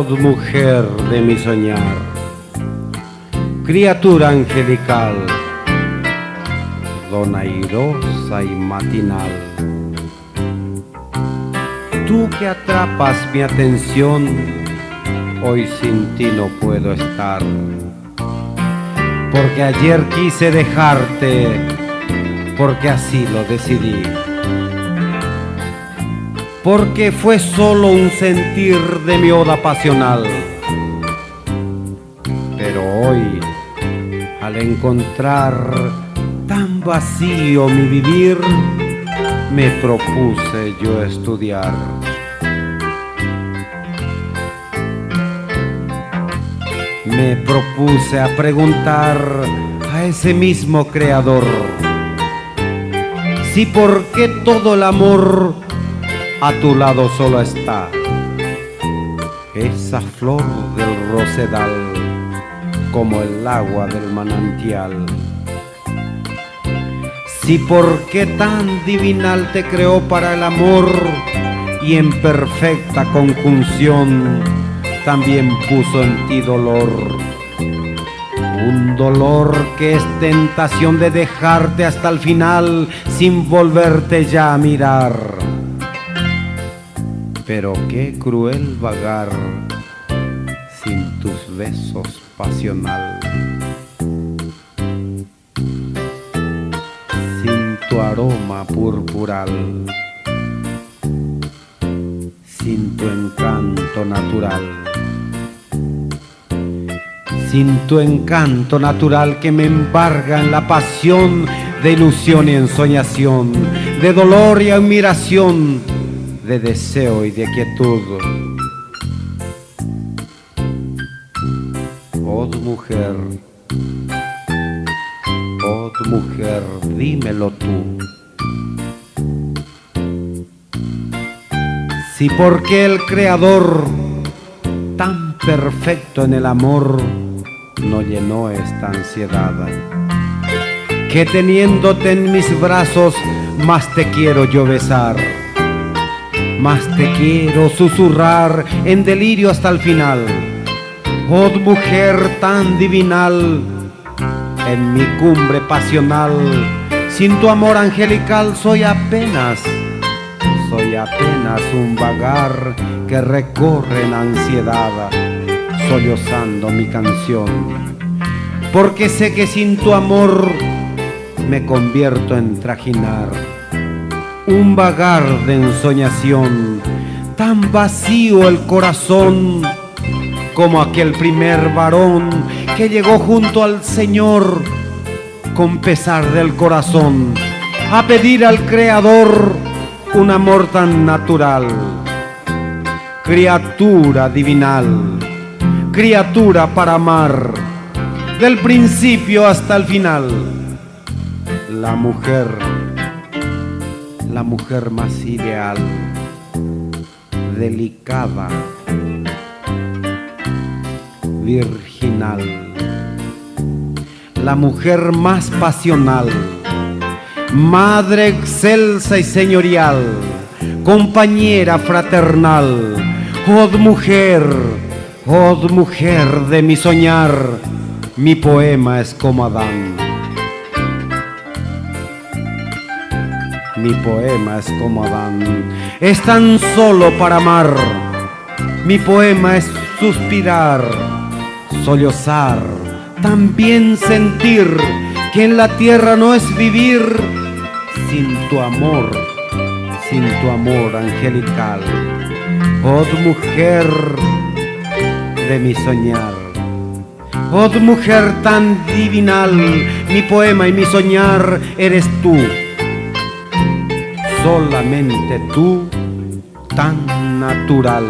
mujer de mi soñar, criatura angelical, donairosa y matinal, tú que atrapas mi atención, hoy sin ti no puedo estar, porque ayer quise dejarte, porque así lo decidí, porque fue solo un sentir de mi oda pasional. Pero hoy, al encontrar tan vacío mi vivir, me propuse yo estudiar. Me propuse a preguntar a ese mismo creador si por qué todo el amor a tu lado solo está. Esa flor del rosedal como el agua del manantial. Si por qué tan divinal te creó para el amor y en perfecta conjunción también puso en ti dolor. Un dolor que es tentación de dejarte hasta el final sin volverte ya a mirar. Pero qué cruel vagar sin tus besos pasional, sin tu aroma purpural, sin tu encanto natural. Sin tu encanto natural que me embarga en la pasión de ilusión y ensoñación, de dolor y admiración, de deseo y de quietud. Oh mujer, dímelo tú. Si porque el Creador, tan perfecto en el amor, no llenó esta ansiedad, que teniéndote en mis brazos más te quiero yo besar, más te quiero susurrar en delirio hasta el final. Oh mujer tan divinal, en mi cumbre pasional, sin tu amor angelical soy apenas un vagar que recorre en ansiedad, sollozando mi canción, porque sé que sin tu amor me convierto en trajinar, un vagar de ensoñación, tan vacío el corazón como aquel primer varón que llegó junto al Señor con pesar del corazón a pedir al Creador un amor tan natural. Criatura divinal, criatura para amar, del principio hasta el final. La mujer más ideal, delicada, virginal, la mujer más pasional, madre excelsa y señorial, compañera fraternal. Oh mujer de mi soñar, mi poema es como Adán. Mi poema es como Adán, es tan solo para amar. Mi poema es suspirar, sollozar, también sentir que en la tierra no es vivir sin tu amor angelical. Oh mujer de mi soñar, oh mujer tan divinal, mi poema y mi soñar eres tú, solamente tú, tan natural.